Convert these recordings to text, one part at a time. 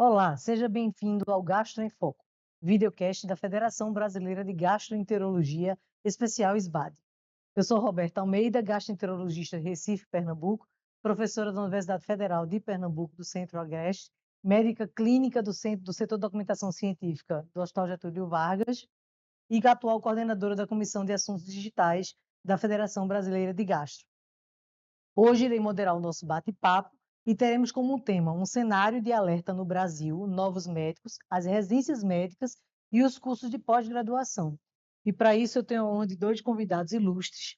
Olá, seja bem-vindo ao Gastro em Foco, videocast da Federação Brasileira de Gastroenterologia, especial SBAD. Eu sou Roberta Almeida, gastroenterologista de Recife, Pernambuco, professora da Universidade Federal de Pernambuco do Centro-Agreste, médica clínica do setor de documentação científica do Hospital Getúlio Vargas e atual coordenadora da Comissão de Assuntos Digitais da Federação Brasileira de Gastro. Hoje irei moderar o nosso bate-papo e teremos como tema um cenário de alerta no Brasil, novos médicos, as residências médicas e os cursos de pós-graduação. E para isso eu tenho a honra de dois convidados ilustres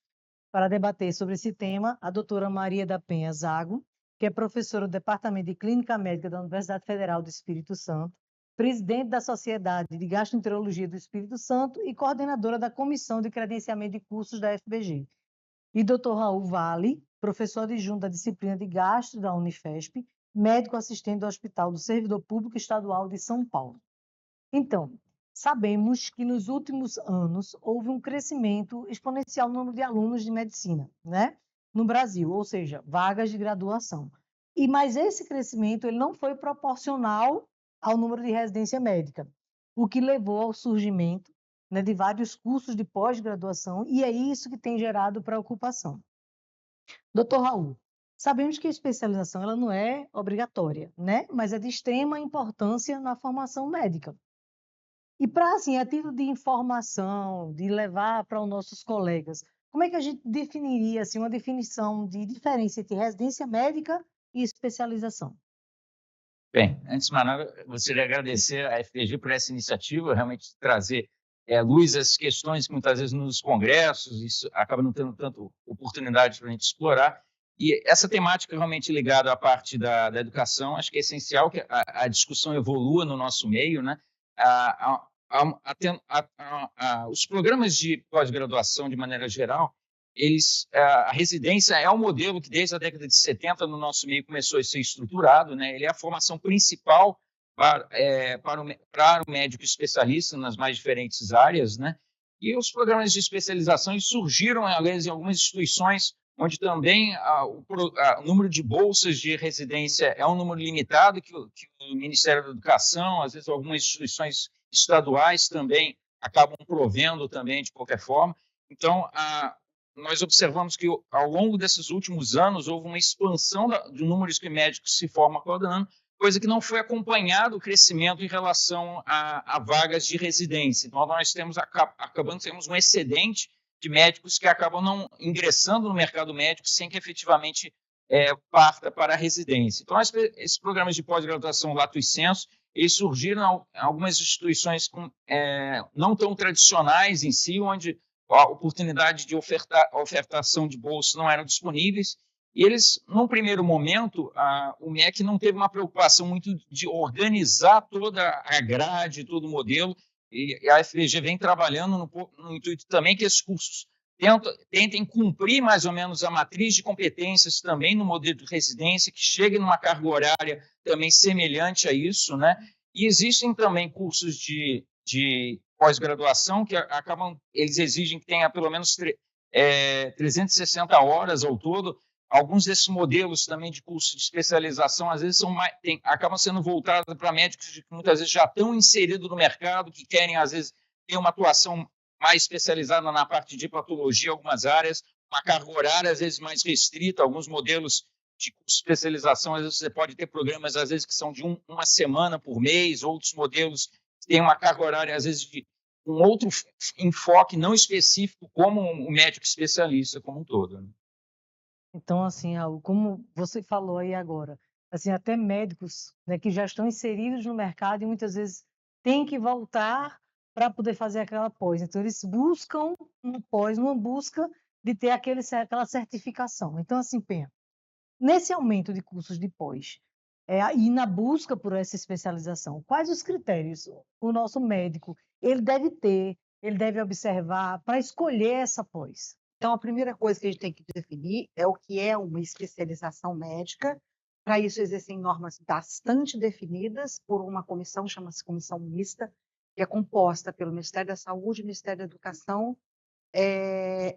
para debater sobre esse tema, a doutora Maria da Penha Zago, que é professora do Departamento de Clínica Médica da Universidade Federal do Espírito Santo, presidente da Sociedade de Gastroenterologia do Espírito Santo e coordenadora da Comissão de Credenciamento de Cursos da FBG. E Dr. Raul Vale, professor adjunto da disciplina de Gastro da Unifesp, médico assistente do Hospital do Servidor Público Estadual de São Paulo. Então, sabemos que nos últimos anos houve um crescimento exponencial no número de alunos de medicina, né? No Brasil, ou seja, vagas de graduação. Mas esse crescimento ele não foi proporcional ao número de residência médica, o que levou ao surgimento, né, de vários cursos de pós-graduação, e é isso que tem gerado preocupação. Doutor Raul, sabemos que a especialização ela não é obrigatória, né? Mas é de extrema importância na formação médica. E para, assim, a título de informação, de levar para os nossos colegas, como é que a gente definiria, assim, uma definição de diferença entre residência médica e especialização? Bem, antes de mais nada, gostaria de agradecer à FPG por essa iniciativa, realmente trazer luz às questões que muitas vezes nos congressos, isso acaba não tendo tanto oportunidade para a gente explorar. E essa temática realmente ligada à parte da educação, acho que é essencial que a discussão evolua no nosso meio, né? Os programas de pós-graduação, de maneira geral, a residência é um modelo que desde a década de 70 no nosso meio começou a ser estruturado, né? Ele é a formação principal para o médico especialista nas mais diferentes áreas, né? E os programas de especialização surgiram, aliás, em algumas instituições onde também o número de bolsas de residência é um número limitado, que o Ministério da Educação, às vezes algumas instituições estaduais também acabam provendo também de qualquer forma. Então, nós observamos que ao longo desses últimos anos houve uma expansão do número de médicos que se formam a cada ano, coisa que não foi acompanhado o crescimento em relação a vagas de residência. Então, nós temos um excedente de médicos que acabam não ingressando no mercado médico sem que efetivamente parta para a residência. Então, esses programas de pós-graduação lato sensu, eles surgiram em algumas instituições não tão tradicionais em si, onde a oportunidade de ofertação de bolsa não eram disponíveis, e eles, num primeiro momento, o MEC não teve uma preocupação muito de organizar toda a grade, todo o modelo, e a FPG vem trabalhando no intuito também que esses cursos tentem cumprir mais ou menos a matriz de competências também no modelo de residência, que chegue numa carga horária também semelhante a isso, né? E existem também cursos de pós-graduação que eles exigem que tenha pelo menos 360 horas ao todo. Alguns desses modelos também de curso de especialização, às vezes, acabam sendo voltados para médicos que muitas vezes já estão inseridos no mercado, que querem, às vezes, ter uma atuação mais especializada na parte de patologia, algumas áreas, uma carga horária, às vezes, mais restrita. Alguns modelos de curso de especialização, às vezes, você pode ter programas, às vezes, que são de uma semana por mês, outros modelos que têm uma carga horária, às vezes, de um outro enfoque não específico, como o médico especialista como um todo, né? Então, assim, Raul, como você falou aí agora, assim, até médicos, né, que já estão inseridos no mercado e muitas vezes têm que voltar para poder fazer aquela pós. Então, eles buscam um pós, uma busca de ter aquela certificação. Então, assim, Penha, nesse aumento de cursos de pós, e na busca por essa especialização, quais os critérios o nosso médico ele deve ter, ele deve observar para escolher essa pós? Então, a primeira coisa que a gente tem que definir é o que é uma especialização médica. Para isso, existem normas bastante definidas por uma comissão, chama-se Comissão Mista, que é composta pelo Ministério da Saúde, Ministério da Educação,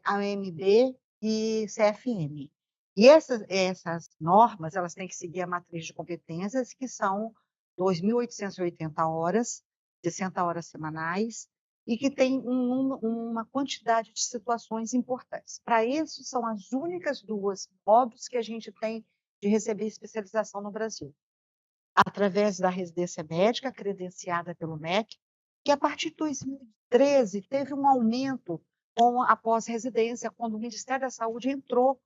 AMB e CFM. E essas normas, elas têm que seguir a matriz de competências, que são 2.880 horas, 60 horas semanais, e que tem uma quantidade de situações importantes. Para isso, são as únicas duas modos que a gente tem de receber especialização no Brasil. Através da residência médica credenciada pelo MEC, que a partir de 2013 teve um aumento com a pós-residência, quando o Ministério da Saúde entrou,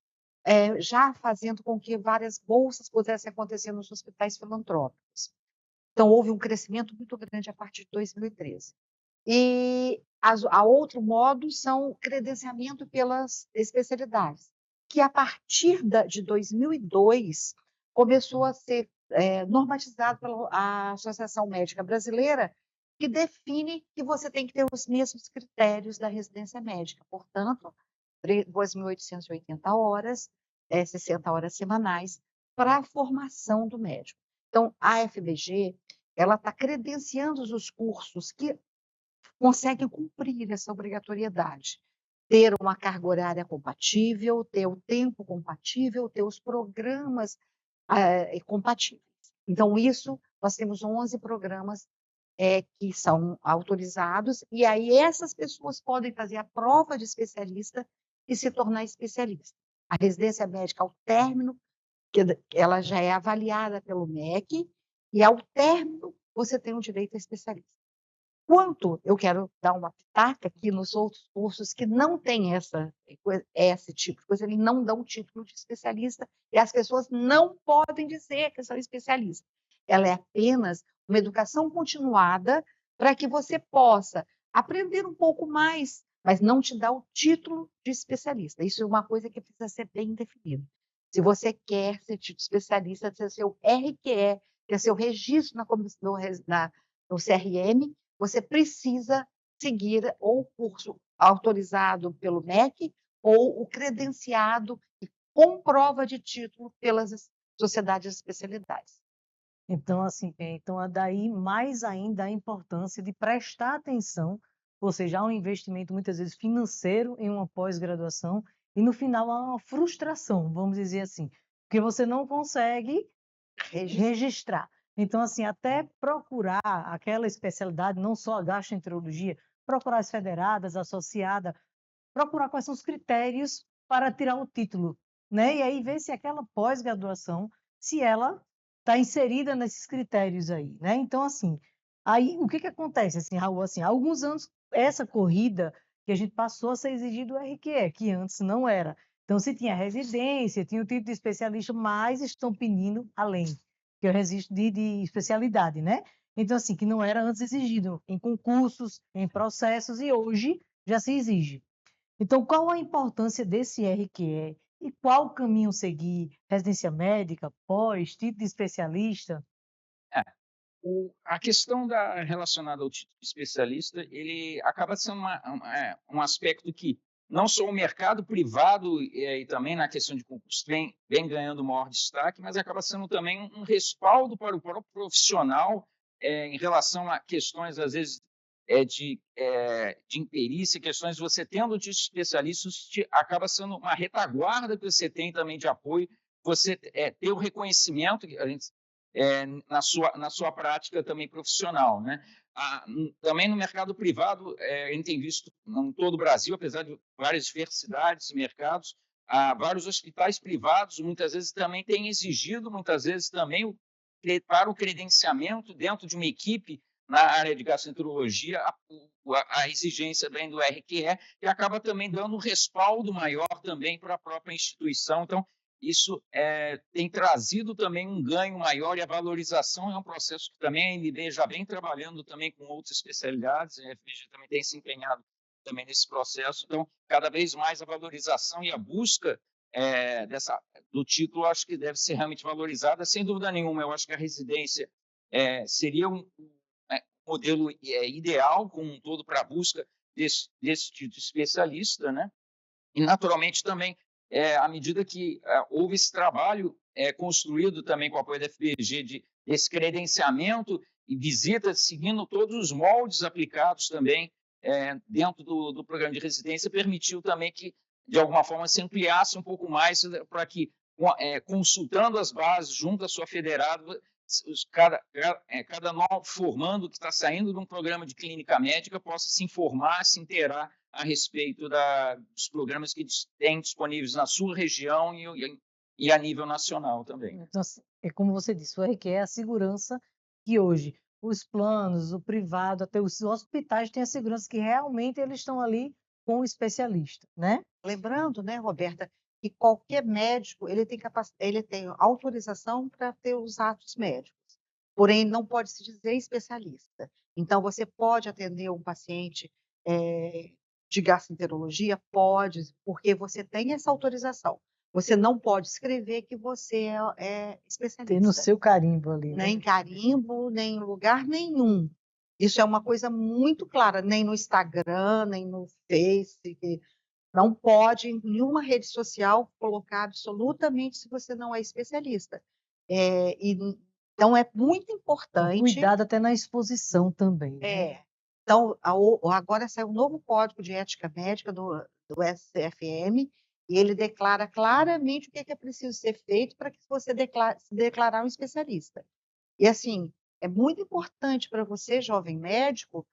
já fazendo com que várias bolsas pudessem acontecer nos hospitais filantrópicos. Então, houve um crescimento muito grande a partir de 2013. E a outro modo são credenciamento pelas especialidades, que a partir de 2002 começou a ser normatizado pela Associação Médica Brasileira, que define que você tem que ter os mesmos critérios da residência médica. Portanto, 2.880 horas, 60 horas semanais, para a formação do médico. Então, a FBG ela está credenciando os cursos que conseguem cumprir essa obrigatoriedade. Ter uma carga horária compatível, ter o tempo compatível, ter os programas compatíveis. Então, isso, nós temos 11 programas que são autorizados, e aí essas pessoas podem fazer a prova de especialista e se tornar especialista. A residência médica, ao término, ela já é avaliada pelo MEC, e ao término você tem o direito a especialista. Quanto eu quero dar uma pitaca aqui nos outros cursos que não tem esse tipo de coisa, eles não dão título de especialista e as pessoas não podem dizer que são especialistas. Ela é apenas uma educação continuada para que você possa aprender um pouco mais, mas não te dá o título de especialista. Isso é uma coisa que precisa ser bem definida. Se você quer ser título de especialista, ter seu RQE, ter seu registro no CRM, você precisa seguir ou o curso autorizado pelo MEC ou o credenciado e com prova de título pelas sociedades de especialidades. Então, assim, é daí mais ainda a importância de prestar atenção, ou seja, há um investimento muitas vezes financeiro em uma pós-graduação e no final há uma frustração, vamos dizer assim, porque você não consegue registrar. Então, assim, até procurar aquela especialidade, não só a gastroenterologia, procurar as federadas, associadas, procurar quais são os critérios para tirar o título, né? E aí ver se aquela pós-graduação, se ela está inserida nesses critérios aí, né? Então, assim, aí o que acontece, assim, Raul, assim, há alguns anos essa corrida que a gente passou a ser exigido o RQE, que antes não era. Então, se tinha residência, tinha o título de especialista, mas estão pedindo além, que é o registro de especialidade, né? Então, assim, que não era antes exigido em concursos, em processos, e hoje já se exige. Então, qual a importância desse RQE e qual o caminho seguir? Residência médica, pós, título de especialista? A questão relacionada ao título de especialista, ele acaba sendo um aspecto que não só o mercado privado e também na questão de concurso vem ganhando maior destaque, mas acaba sendo também um respaldo para o próprio profissional em relação a questões, às vezes, de imperícia, questões de você tendo título de especialista, acaba sendo uma retaguarda que você tem também de apoio, você ter o reconhecimento, que a gente na sua prática também profissional, né? Também no mercado privado, a gente tem visto em todo o Brasil, apesar de várias diversidades e mercados, vários hospitais privados muitas vezes também têm exigido, muitas vezes também para o credenciamento dentro de uma equipe na área de gastroenterologia, a exigência também do RQE, e acaba também dando um respaldo maior também para a própria instituição. Então, isso tem trazido também um ganho maior, e a valorização é um processo que também a ANB já vem trabalhando também com outras especialidades, a FBG também tem se empenhado também nesse processo. Então, cada vez mais a valorização e a busca do título, acho que deve ser realmente valorizada, sem dúvida nenhuma. Eu acho que a residência seria um modelo ideal, como um todo, para a busca desse título de especialista, né? E, naturalmente, também, à medida que houve esse trabalho construído também com o apoio da FBG, desse credenciamento e visitas, seguindo todos os moldes aplicados também dentro do programa de residência, permitiu também que, de alguma forma, se ampliasse um pouco mais para que, consultando as bases junto à sua federada, cada novo formando que está saindo de um programa de clínica médica possa se informar, se inteirar a respeito dos programas que tem disponíveis na sua região e a nível nacional também. Então, assim, é como você disse, requer a segurança que hoje os planos, o privado, até os hospitais têm a segurança que realmente eles estão ali com o especialista, né? Lembrando, né, Roberta, que qualquer médico ele tem autorização para ter os atos médicos, porém não pode se dizer especialista. Então, você pode atender um paciente de gastroenterologia? Pode, porque você tem essa autorização. Você não pode escrever que você é Ter no especialista. seu carimbo ali, né? Nem carimbo, nem em lugar nenhum. Isso é uma coisa muito clara, nem no Instagram, nem no Face. Não pode, em nenhuma rede social, colocar absolutamente se você não é especialista. Então, é muito importante. Cuidado até na exposição também. Né? Então, agora saiu um novo código de ética médica do SFM, e ele declara claramente o que é preciso ser feito para que você se declarar um especialista. E, assim, é muito importante para você, jovem médico,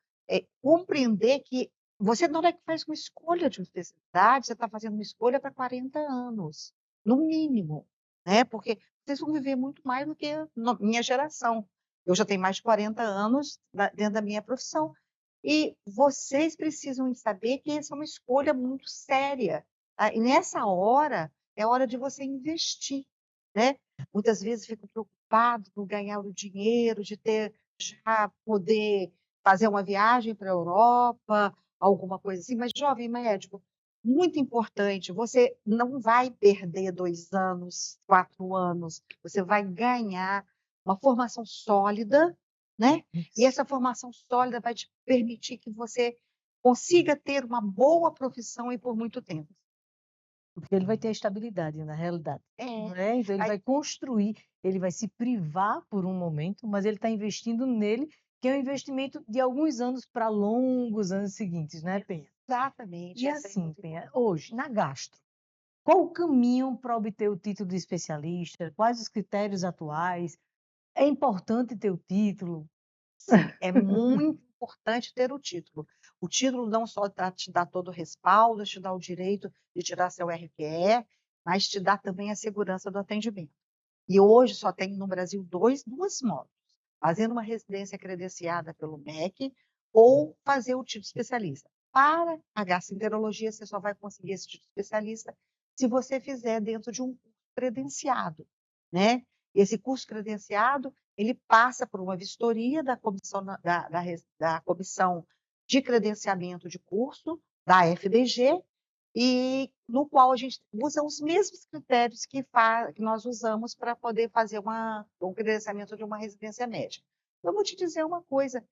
compreender que você não é que faz uma escolha de uma especialidade, você está fazendo uma escolha para 40 anos, no mínimo, né? Porque vocês vão viver muito mais do que a minha geração. Eu já tenho mais de 40 anos dentro da minha profissão. E vocês precisam saber que essa é uma escolha muito séria. Tá? E nessa hora, é hora de você investir, né? Muitas vezes fico preocupado com ganhar o dinheiro, de já poder fazer uma viagem para a Europa, alguma coisa assim. Mas, jovem médico, muito importante, você não vai perder 2 anos, 4 anos, você vai ganhar uma formação sólida, né? E essa formação sólida vai te permitir que você consiga ter uma boa profissão e por muito tempo. Porque ele vai ter a estabilidade na realidade. Né? Então, ele Aí, vai construir, ele vai se privar por um momento, mas ele está investindo nele, que é um investimento de alguns anos para longos anos seguintes, né, Penha? exatamente. E assim, Penha, hoje, na gastro, qual o caminho para obter o título de especialista? Quais os critérios atuais? É importante ter o título? Sim, é muito importante ter o título. O título não só te dá todo o respaldo, te dá o direito de tirar seu RQE, mas te dá também a segurança do atendimento. E hoje só tem no Brasil duas modos: fazendo uma residência credenciada pelo MEC ou fazer o título especialista. Para a gastroenterologia, você só vai conseguir esse título especialista se você fizer dentro de um curso credenciado, né? Esse curso credenciado, ele passa por uma vistoria da comissão, da comissão de credenciamento de curso, da FBG, e no qual a gente usa os mesmos critérios que nós usamos para poder fazer um credenciamento de uma residência médica. Eu vou te dizer uma coisa,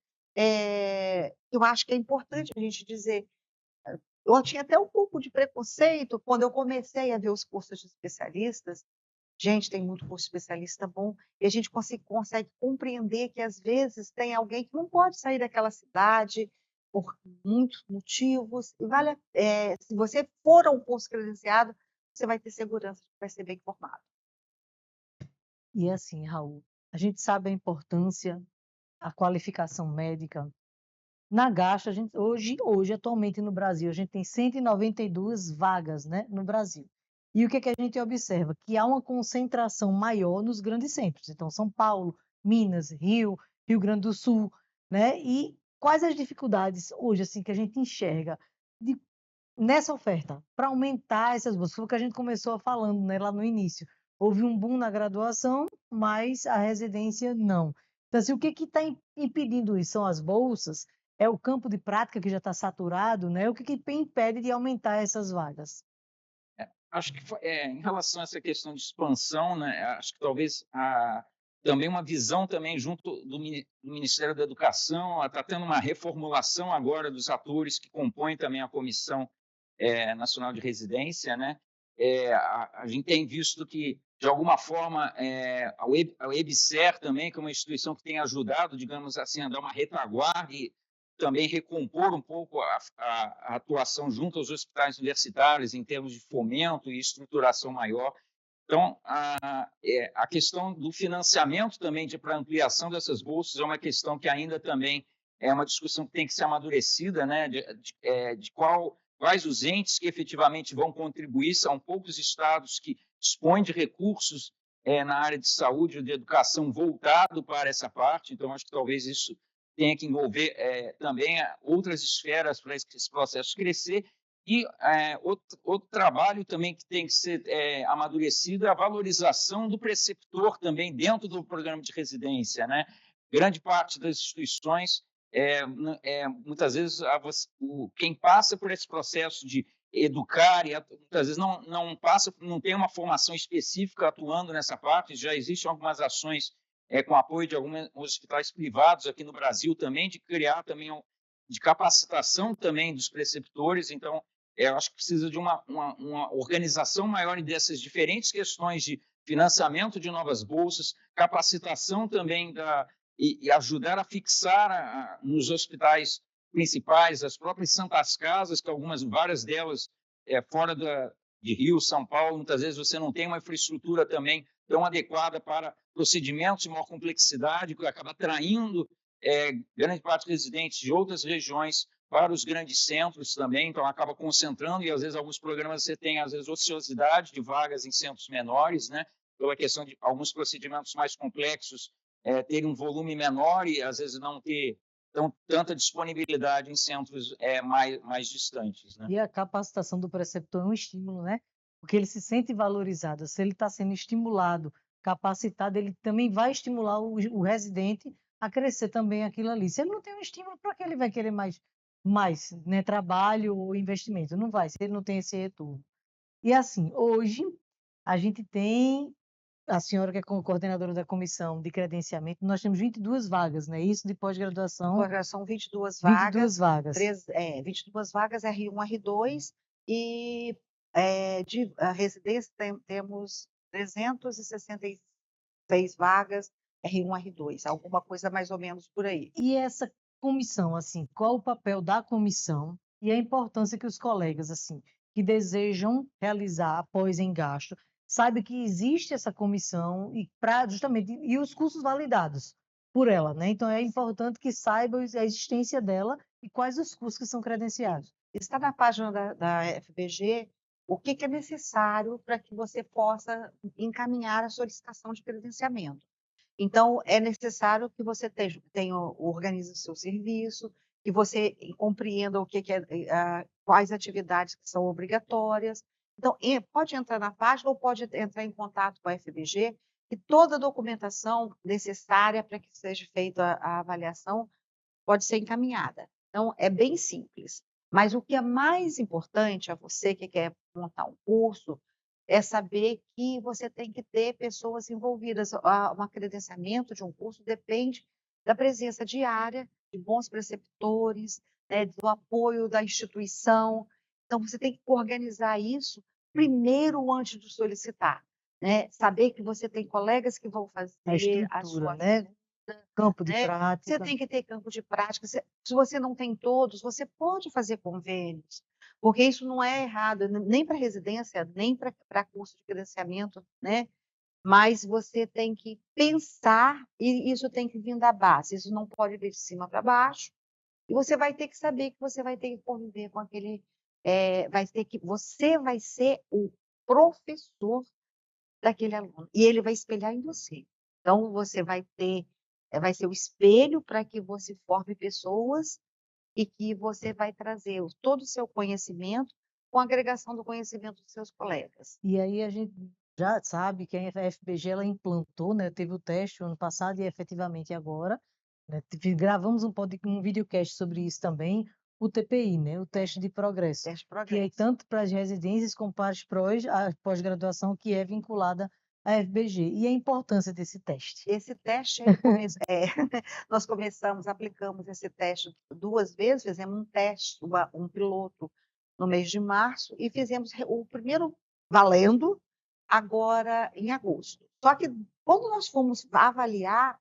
eu acho que é importante a gente dizer. Eu tinha até um pouco de preconceito quando eu comecei a ver os cursos de especialistas. Gente, tem muito curso especialista bom, e a gente consegue compreender que, às vezes, tem alguém que não pode sair daquela cidade por muitos motivos. E se você for a um curso credenciado, você vai ter segurança de que vai ser bem formado. E assim, Raul, a gente sabe a importância, a qualificação médica. Na Gastro, hoje, atualmente no Brasil, a gente tem 192 vagas, né, no Brasil. E o que a gente observa? Que há uma concentração maior nos grandes centros. Então, São Paulo, Minas, Rio Grande do Sul, né? E quais as dificuldades hoje, assim, que a gente enxerga nessa oferta para aumentar essas bolsas? Foi o que a gente começou falando, né, lá no início. Houve um boom na graduação, mas a residência não. Então, assim, o que está impedindo isso? São as bolsas? É o campo de prática que já está saturado, né? O que impede de aumentar essas vagas? Acho que em relação a essa questão de expansão, né, acho que talvez também uma visão também junto do Ministério da Educação, está tendo uma reformulação agora dos atores que compõem também a Comissão Nacional de Residência, né? A gente tem visto que, de alguma forma, a WebSer também, que é uma instituição que tem ajudado, digamos assim, a dar uma retaguarda e também recompor um pouco a atuação junto aos hospitais universitários em termos de fomento e estruturação maior. Então, a questão do financiamento também para ampliação dessas bolsas é uma questão que ainda também é uma discussão que tem que ser amadurecida, né? De quais os entes que efetivamente vão contribuir. São poucos estados que dispõem de recursos na área de saúde ou de educação voltado para essa parte. Então, acho que talvez isso tenha que envolver também outras esferas para esse processo crescer. E outro trabalho também que tem que ser amadurecido é a valorização do preceptor também dentro do programa de residência, né? Grande parte das instituições, muitas vezes, quem passa por esse processo de educar, muitas vezes não tem uma formação específica atuando nessa parte. Já existem algumas ações com apoio de alguns hospitais privados aqui no Brasil também, de criar também de capacitação também dos preceptores. Então, eu acho que precisa de uma organização maior dessas diferentes questões de financiamento de novas bolsas, capacitação também e ajudar a fixar nos hospitais principais as próprias santas casas, que várias delas fora de Rio, São Paulo, muitas vezes você não tem uma infraestrutura também tão adequada para procedimentos de maior complexidade, que acaba atraindo grande parte de residentes de outras regiões para os grandes centros também, então acaba concentrando, e às vezes alguns programas você tem, às vezes, ociosidade de vagas em centros menores, né, pela questão de alguns procedimentos mais complexos terem um volume menor e às vezes não ter tanta disponibilidade em centros mais distantes, né? E a capacitação do preceptor é um estímulo, né? Porque ele se sente valorizado. Se ele está sendo estimulado, capacitado, ele também vai estimular o residente a crescer também aquilo ali. Se ele não tem um estímulo, para que ele vai querer mais, né, trabalho ou investimento? Não vai, se ele não tem esse retorno. E assim, hoje a gente tem a senhora que é coordenadora da comissão de credenciamento, nós temos 22 vagas, né? Isso de pós-graduação. São 22 22 vagas. vagas. 22 vagas R1, R2 e de residência temos 366 vagas R1, R2, alguma coisa mais ou menos por aí. E essa comissão, assim, qual o papel da comissão e a importância que os colegas, assim, que desejam realizar após em gasto, saibam que existe essa comissão e justamente e os cursos validados por ela, né? Então é importante que saibam a existência dela e quais os cursos que são credenciados. Está na página da FBG o que é necessário para que você possa encaminhar a solicitação de credenciamento. Então, é necessário que você organize o seu serviço, que você compreenda quais atividades que são obrigatórias. Então, pode entrar na página ou pode entrar em contato com a FBG, e toda a documentação necessária para que seja feita a avaliação pode ser encaminhada. Então, é bem simples. Mas o que é mais importante a você que quer montar um curso é saber que você tem que ter pessoas envolvidas. Um credenciamento de um curso depende da presença diária de bons preceptores, né, do apoio da instituição. Então, você tem que organizar isso primeiro antes de solicitar, né? Saber que você tem colegas que vão fazer A estrutura, né? Campo de prática. Você tem que ter campo de prática. Se você não tem todos, você pode fazer convênios, porque isso não é errado, nem para residência, nem para curso de credenciamento, né? Mas você tem que pensar, e isso tem que vir da base, isso não pode vir de cima para baixo, e você vai ter que saber que você vai ter que conviver com aquele. Você vai ser o professor daquele aluno, e ele vai espelhar em você. Então, você vai ser o espelho para que você forme pessoas e que você vai trazer todo o seu conhecimento com a agregação do conhecimento dos seus colegas. E aí a gente já sabe que a FBG ela implantou, né? Teve o teste o ano passado e efetivamente agora, né? Gravamos um videocast sobre isso também, o TPI, né? O teste de progresso. Teste de progresso. Que é tanto para as residências como para as a pós-graduação que é vinculada à FBG. E a importância desse teste? Esse teste, nós aplicamos esse teste 2 vezes, fizemos um teste, um piloto no mês de março e fizemos o primeiro valendo agora em agosto. Só que quando nós fomos avaliar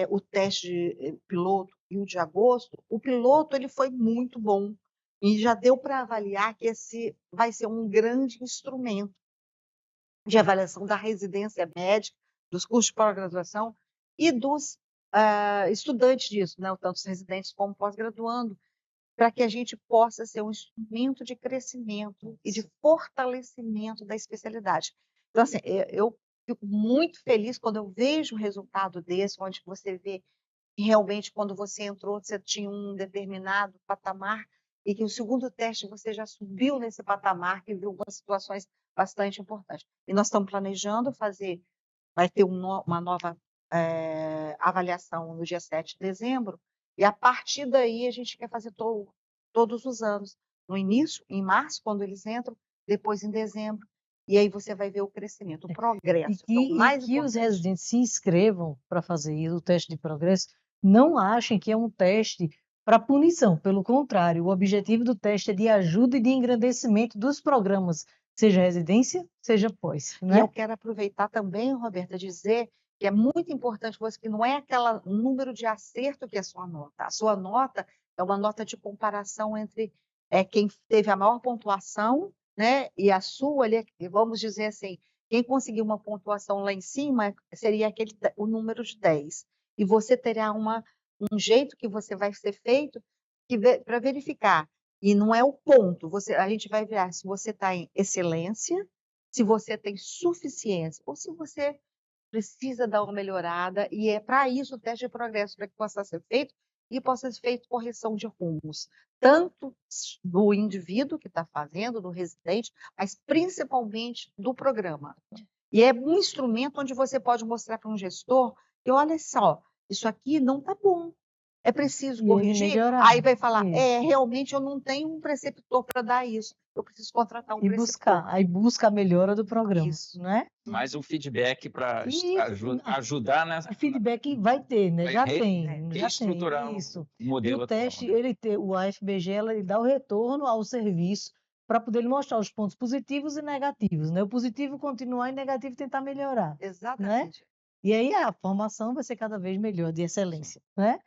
o teste piloto e o de agosto, o piloto ele foi muito bom e já deu para avaliar que esse vai ser um grande instrumento de avaliação da residência médica, dos cursos de pós-graduação e dos estudantes disso, né, tanto os residentes como pós-graduando, para que a gente possa ser um instrumento de crescimento e de fortalecimento da especialidade. Então, assim, eu fico muito feliz quando eu vejo um resultado desse, onde você vê que realmente, quando você entrou, você tinha um determinado patamar e que o segundo teste você já subiu nesse patamar, que viu algumas situações bastante importantes. E nós estamos planejando fazer, vai ter uma nova avaliação no dia 7 de dezembro, e a partir daí a gente quer fazer todos os anos. No início, em março, quando eles entram, depois em dezembro, e aí você vai ver o crescimento, o progresso, que é o mais que os importante. residentes se inscrevam para fazer o teste de progresso, não achem que é um teste para punição. Pelo contrário, o objetivo do teste é de ajuda e de engrandecimento dos programas, seja residência, seja pós, E né? eu quero aproveitar também, Roberta, dizer que é muito importante você que não é aquele número de acerto que é a sua nota. A sua nota é uma nota de comparação entre quem teve a maior pontuação, né, e a sua, ali, vamos dizer assim, quem conseguiu uma pontuação lá em cima seria o número de 10. E você terá um jeito que você vai ser feito para verificar. E não é o ponto, a gente vai ver se você está em excelência, se você tem suficiência ou se você precisa dar uma melhorada, e é para isso o teste de progresso, para que possa ser feito e possa ser feito correção de rumos, tanto do indivíduo que está fazendo, do residente, mas principalmente do programa. E é um instrumento onde você pode mostrar para um gestor que, olha só, isso aqui não está bom, é preciso E ele corrigir. melhorar. Aí vai falar, Isso. realmente eu não tenho um preceptor para dar isso, eu preciso contratar um E preceptor. aí busca a melhora do programa, Isso. né? Mais um feedback para E ajudar o feedback vai ter, né? Já tem. reestruturar Isso. o E modelo o atual, teste, né? o AFBG, ele dá o retorno ao serviço para poder lhe mostrar os pontos positivos e negativos, né? O positivo continuar e o negativo tentar melhorar, né? Exatamente. E aí a formação vai ser cada vez melhor, de excelência, né?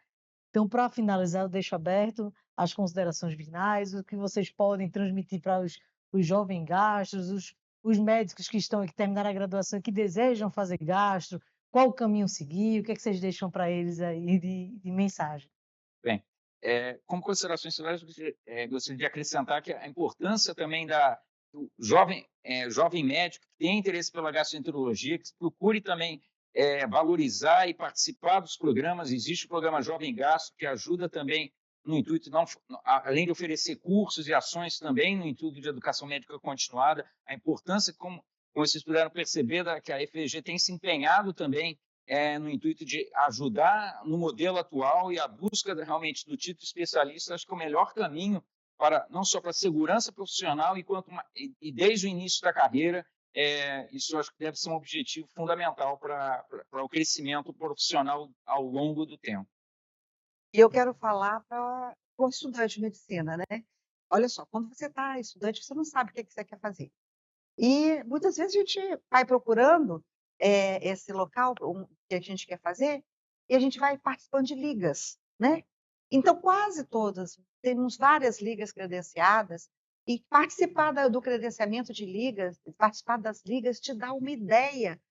Então, para finalizar, eu deixo aberto as considerações finais, o que vocês podem transmitir para os jovens gastros, os médicos que estão que terminaram a graduação, que desejam fazer gastro, qual o caminho seguir, o que é que vocês deixam para eles aí de mensagem? Bem, como considerações finais, gostaria de acrescentar que a importância também do jovem médico que tem interesse pela gastroenterologia, que procure também valorizar e participar dos programas. Existe o programa Jovem Gastro, que ajuda também no intuito, além de oferecer cursos e ações também no intuito de educação médica continuada, a importância, como vocês puderam perceber, que a FVG tem se empenhado também no intuito de ajudar no modelo atual, e a busca realmente do título especialista, acho que é o melhor caminho não só para a segurança profissional, e desde o início da carreira. Isso acho que deve ser um objetivo fundamental para o crescimento profissional ao longo do tempo. E eu quero falar para o estudante de medicina, né? Olha só, quando você está estudante, você não sabe o que você quer fazer. E muitas vezes a gente vai procurando esse local que a gente quer fazer, e a gente vai participando de ligas, né? Então, quase todas, temos várias ligas credenciadas, e participar do credenciamento de ligas, participar das ligas, te dá uma ideia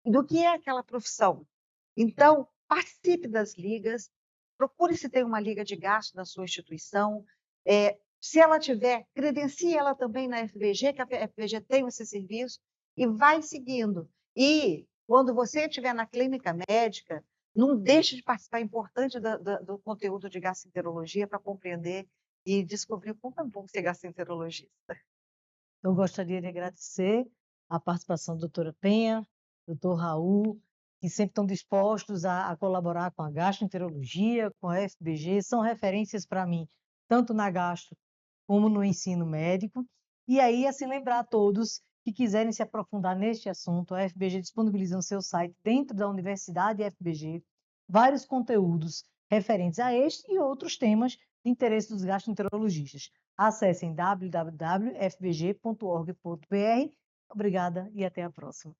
do que é aquela profissão. Então, participe das ligas, procure se tem uma liga de gasto na sua instituição. Se ela tiver, credencie ela também na FBG, que a FBG tem esse serviço, e vai seguindo. E, quando você estiver na clínica médica, não deixe de participar, é importante do conteúdo de gastroenterologia para compreender e descobrir como é bom ser gastroenterologista. Eu gostaria de agradecer a participação da doutora Penha, doutor Raul, que sempre estão dispostos a colaborar com a gastroenterologia, com a FBG, são referências para mim, tanto na gastro como no ensino médico. E aí, assim, lembrar a todos que quiserem se aprofundar neste assunto, a FBG disponibiliza no seu site, dentro da Universidade FBG, vários conteúdos referentes a este e outros temas de interesse dos gastroenterologistas. Acessem www.fbg.org.br. Obrigada e até a próxima.